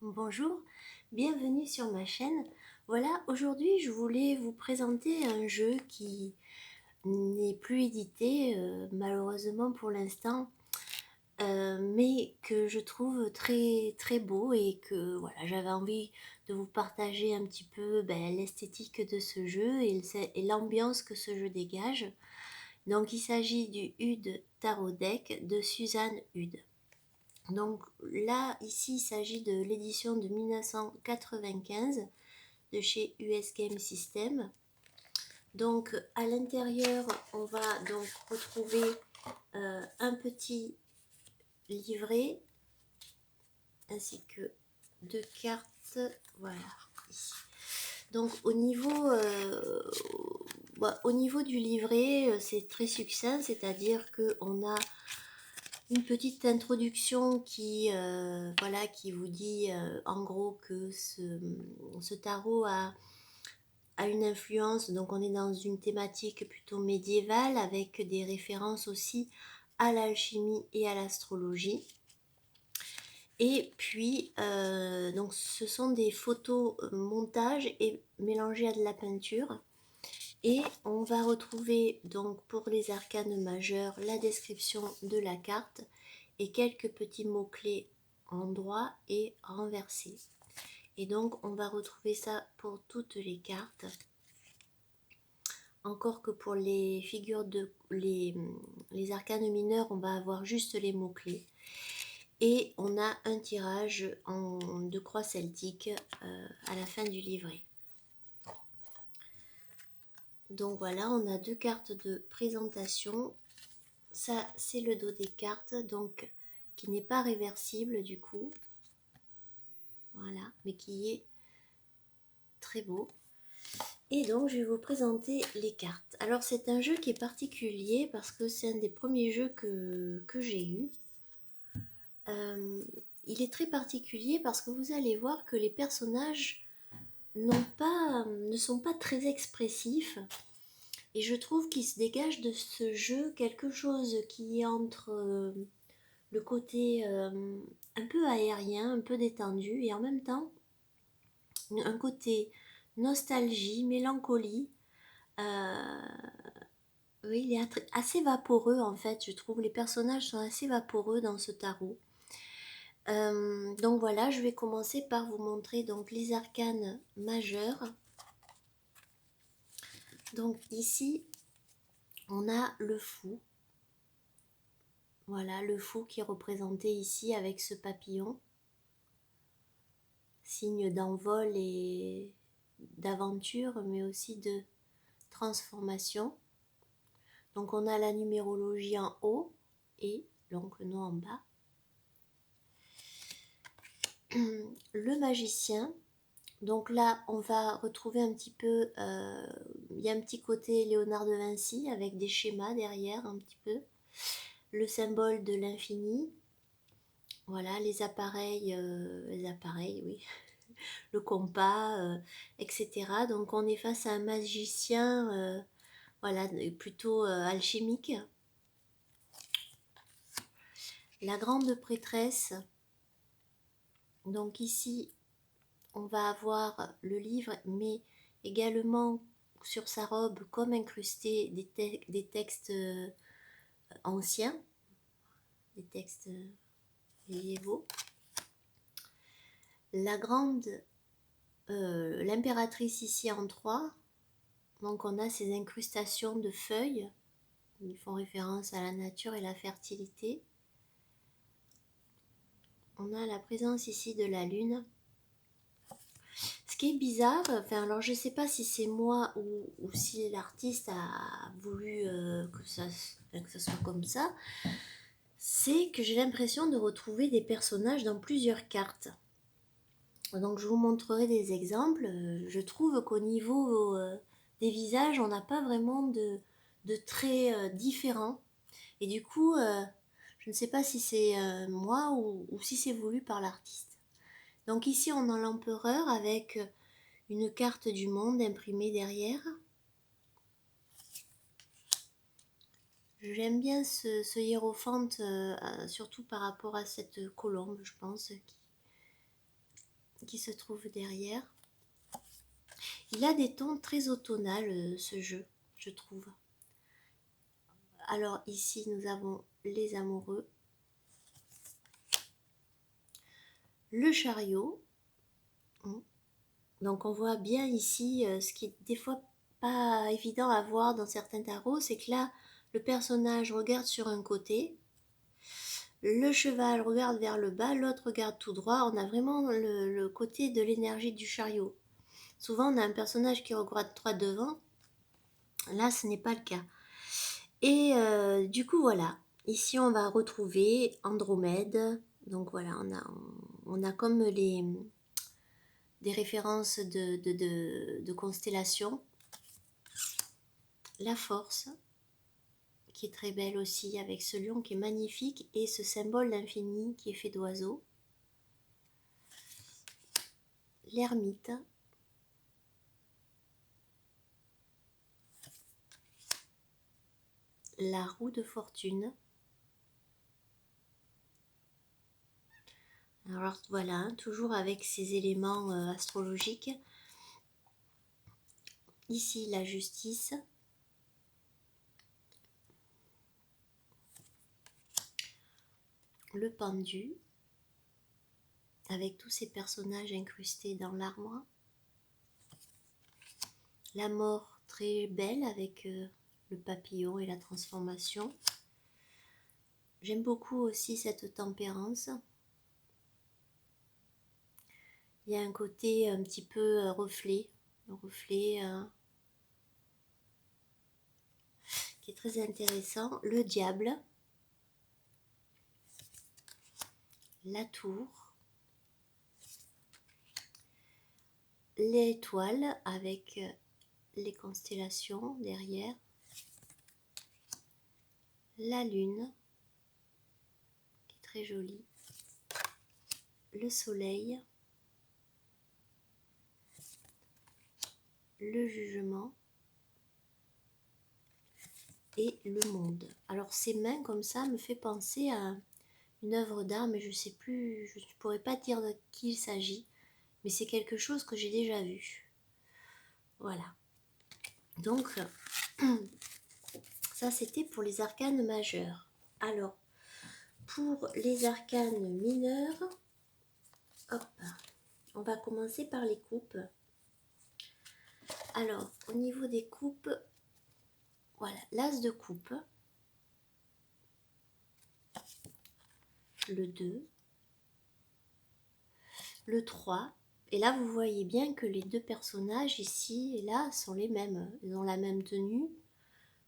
Bonjour, bienvenue sur ma chaîne. Voilà, aujourd'hui je voulais vous présenter un jeu qui n'est plus édité malheureusement pour l'instant, mais que je trouve très très beau et que voilà, j'avais envie de vous partager un petit peu l'esthétique de ce jeu et l'ambiance que ce jeu dégage. Donc il s'agit du Hude Tarot Deck de Suzanne Hude. Donc là, ici, il s'agit de l'édition de 1995 de chez US Game System. Donc à l'intérieur, on va donc retrouver un petit livret ainsi que deux cartes. Voilà, ici. Donc au niveau du livret, c'est très succinct, c'est-à-dire qu'on a une petite introduction qui vous dit en gros que ce tarot a une influence, donc on est dans une thématique plutôt médiévale avec des références aussi à l'alchimie et à l'astrologie. Et puis, donc ce sont des photos montage et mélangées à de la peinture. Et on va retrouver donc pour les arcanes majeurs la description de la carte et quelques petits mots-clés en droit et renversés. Et donc on va retrouver ça pour toutes les cartes. Encore que pour les figures de les arcanes mineurs, on va avoir juste les mots-clés. Et on a un tirage de croix celtique à la fin du livret. Donc voilà, on a deux cartes de présentation. Ça, c'est le dos des cartes, donc qui n'est pas réversible du coup. Voilà, mais qui est très beau. Et donc, je vais vous présenter les cartes. Alors, c'est un jeu qui est particulier parce que c'est un des premiers jeux que j'ai eu. Il est très particulier parce que vous allez voir que les personnages ne sont pas très expressifs. Et je trouve qu'il se dégage de ce jeu quelque chose qui est entre le côté un peu aérien, un peu détendu, et en même temps un côté nostalgie, mélancolie. Euh, oui, il est assez vaporeux en fait, je trouve. Les personnages sont assez vaporeux dans ce tarot. Donc voilà, je vais commencer par vous montrer donc les arcanes majeures. Donc ici, on a le fou. Voilà, le fou qui est représenté ici avec ce papillon. Signe d'envol et d'aventure, mais aussi de transformation. Donc on a la numérologie en haut et l'oncle no en bas. Le magicien. Donc là, on va retrouver un petit peu, il y a un petit côté Léonard de Vinci avec des schémas derrière un petit peu. Le symbole de l'infini. Voilà, les appareils, oui, le compas, etc. Donc on est face à un magicien, voilà, plutôt alchimique. La grande prêtresse. Donc ici, on va avoir le livre, mais également sur sa robe, comme incrusté, des textes anciens, des textes médiévaux. L'impératrice ici en 3. Donc on a ces incrustations de feuilles qui font référence à la nature et la fertilité. On a la présence ici de la lune. Ce qui est bizarre, enfin alors je sais pas si c'est moi ou si l'artiste a voulu que ça soit comme ça, c'est que j'ai l'impression de retrouver des personnages dans plusieurs cartes. Donc je vous montrerai des exemples. Je trouve qu'au niveau des visages, on n'a pas vraiment de traits différents. Et du coup, je ne sais pas si c'est moi ou si c'est voulu par l'artiste. Donc ici, on a l'empereur avec une carte du monde imprimée derrière. J'aime bien ce hiérophante, surtout par rapport à cette colombe, je pense. qui se trouve derrière. Il a des tons très automnales, ce jeu, je trouve. Alors ici, nous avons les amoureux, le chariot. Donc on voit bien ici, ce qui est des fois pas évident à voir dans certains tarots, c'est que là, le personnage regarde sur un côté, le cheval regarde vers le bas, l'autre regarde tout droit. On a vraiment le côté de l'énergie du chariot. Souvent, on a un personnage qui regarde droit devant. Là, ce n'est pas le cas. Et du coup, voilà. Ici, on va retrouver Andromède. Donc voilà, on a comme des références de constellations. La force, qui est très belle aussi, avec ce lion qui est magnifique, et ce symbole d'infini qui est fait d'oiseaux. L'ermite. La roue de fortune. Alors voilà, toujours avec ces éléments astrologiques. Ici, la justice. Le pendu, avec tous ces personnages incrustés dans l'arbre. La mort, très belle, avec le papillon et la transformation. J'aime beaucoup aussi cette tempérance. Il y a un côté un petit peu reflet, qui est très intéressant. Le diable, la tour, l'étoile avec les constellations derrière, la lune, qui est très jolie, le soleil, le jugement et le monde. Alors ces mains comme ça me fait penser à une œuvre d'art, mais je sais plus, je ne pourrais pas dire de qui il s'agit, mais c'est quelque chose que j'ai déjà vu. Voilà. Donc ça c'était pour les arcanes majeurs. Alors pour les arcanes mineurs, hop, on va commencer par les coupes. Alors au niveau des coupes, voilà, l'as de coupe, le 2, le 3, et là vous voyez bien que les deux personnages ici et là sont les mêmes, ils ont la même tenue.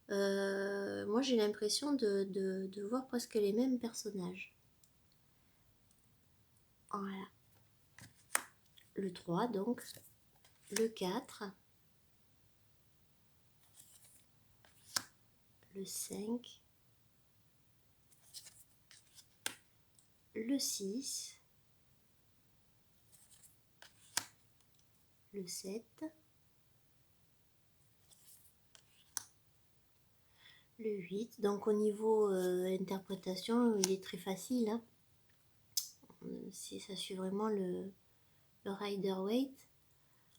Moi j'ai l'impression de voir presque les mêmes personnages. Voilà. Le 3 donc, le 4, le 5, le 6, le 7, le 8. Donc au niveau interprétation, il est très facile. Hein. Ça suit vraiment le Rider-Waite.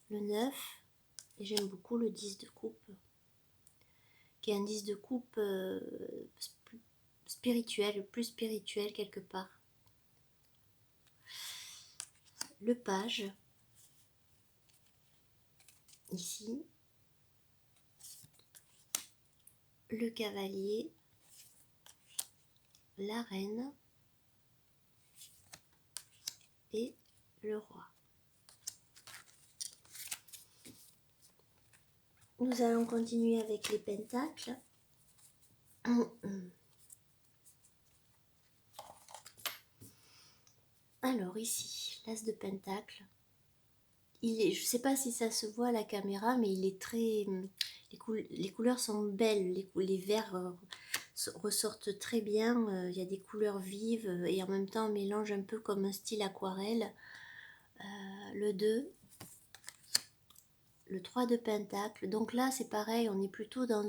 Le 9, et j'aime beaucoup le 10 de coupe, qui est un 10 de coupe spirituel, plus spirituel quelque part. Le page, ici, le cavalier, la reine et le roi. Nous allons continuer avec les pentacles. Alors ici, l'as de pentacle. Je ne sais pas si ça se voit à la caméra, mais il est très... Les couleurs sont belles, les verts ressortent très bien. Il y a des couleurs vives et en même temps on mélange un peu comme un style aquarelle. Le 2, le 3 de pentacle. Donc là c'est pareil, on est plutôt dans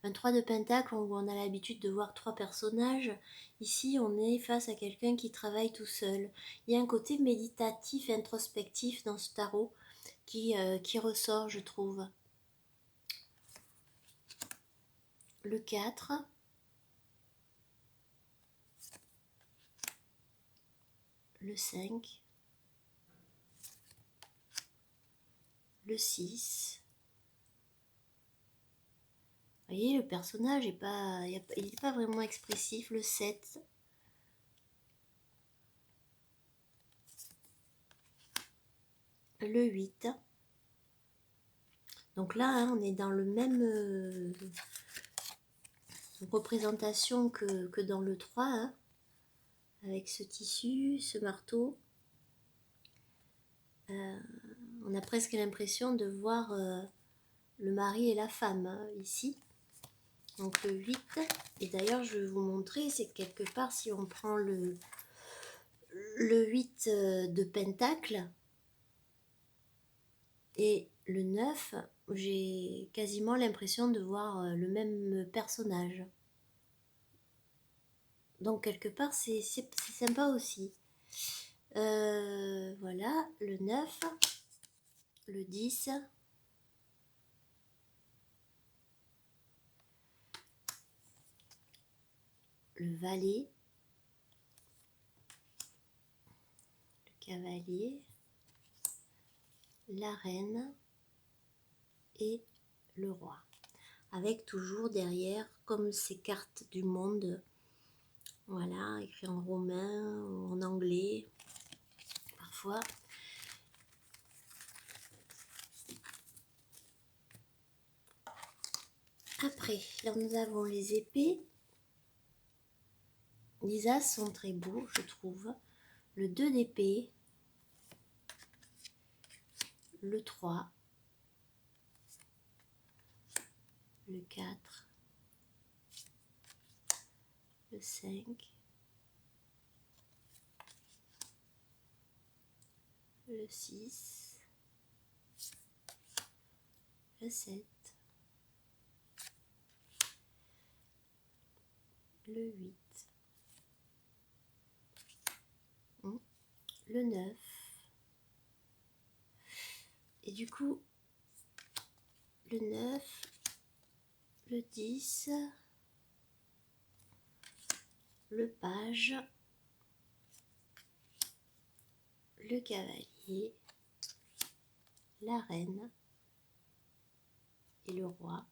un 3 de pentacle où on a l'habitude de voir 3 personnages. Ici, on est face à quelqu'un qui travaille tout seul. Il y a un côté méditatif, introspectif dans ce tarot qui ressort, je trouve. Le 4. Le 5. Le 6. Vous voyez, le personnage il n'est pas vraiment expressif. Le 7. Le 8. Donc là, hein, on est dans le même représentation que dans le 3, hein, avec ce tissu, ce marteau. On a presque l'impression de voir le mari et la femme, hein, ici. Donc le 8, et d'ailleurs je vais vous montrer, c'est quelque part si on prend le 8 de pentacle et le 9, j'ai quasiment l'impression de voir le même personnage. Donc quelque part c'est sympa aussi. Voilà, le 9, le 10, le valet, le cavalier, la reine et le roi. Avec toujours derrière, comme ces cartes du monde, voilà, écrit en romain ou en anglais, parfois. Après, là nous avons les épées. Les as sont très beaux, je trouve. Le 2 d'épée, le 3, le 4, le 5, le 6, le 7, le 8, le 9. Et du coup, le 9, le 10, le page, le cavalier, la reine et le roi.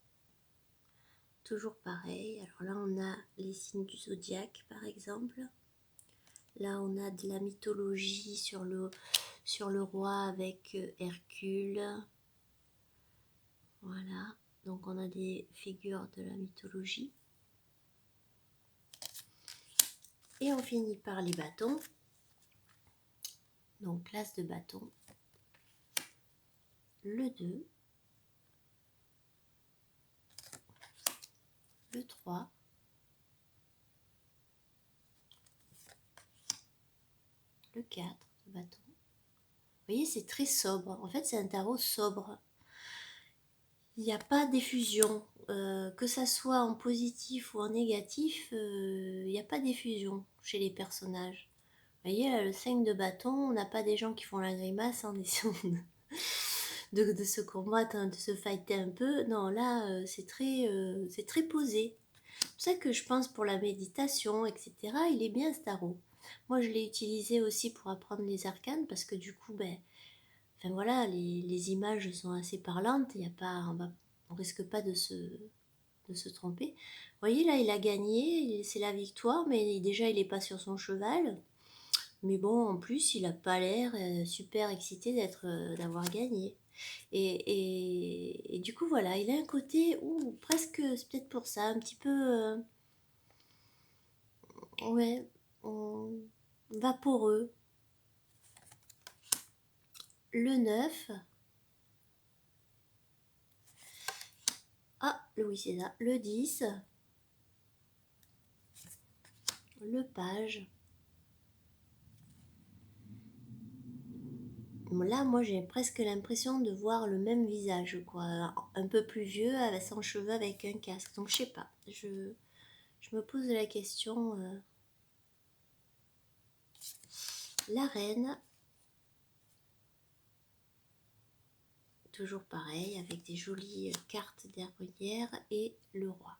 Toujours pareil. Alors là, on a les signes du zodiaque, par exemple. Là, on a de la mythologie sur le roi avec Hercule. Voilà. Donc, on a des figures de la mythologie. Et on finit par les bâtons. Donc, l'as de bâton. Le 2. Le 3. Le 4 de bâton. Vous voyez, c'est très sobre. En fait, c'est un tarot sobre. Il n'y a pas d'effusion. Que ça soit en positif ou en négatif, il n'y a pas d'effusion chez les personnages. Vous voyez, là, le 5 de bâton, on n'a pas des gens qui font la grimace en essayant de se combattre, hein, de se fighter un peu. Non, là, c'est très posé. C'est pour ça que je pense pour la méditation, etc., il est bien ce tarot. Moi, je l'ai utilisé aussi pour apprendre les arcanes parce que du coup, ben, enfin voilà, les images sont assez parlantes. Il y a pas, on risque pas de se tromper. Vous voyez, là, il a gagné, c'est la victoire, mais déjà, il n'est pas sur son cheval. Mais bon, en plus, il n'a pas l'air super excité d'avoir gagné. Et du coup, voilà, il a un côté, presque, c'est peut-être pour ça, un petit peu, ouais, vaporeux. Le 9. Ah, oui, c'est ça. Le 10. Le page. là, moi, j'ai presque l'impression de voir le même visage, quoi. Un peu plus vieux, sans cheveux, avec un casque. Donc, je sais pas. Je me pose la question. La reine, toujours pareil, avec des jolies cartes d'herbière, et le roi.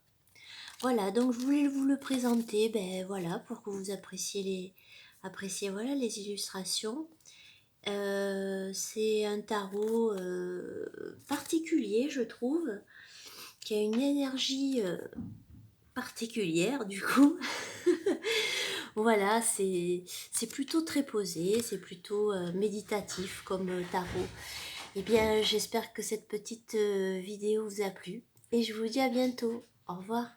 Voilà, donc je voulais vous le présenter, ben voilà, pour que vous appréciez voilà, les illustrations. C'est un tarot particulier, je trouve, qui a une énergie particulière, du coup. Voilà, c'est plutôt très posé, c'est plutôt méditatif comme tarot. Eh bien, j'espère que cette petite vidéo vous a plu et je vous dis à bientôt. Au revoir.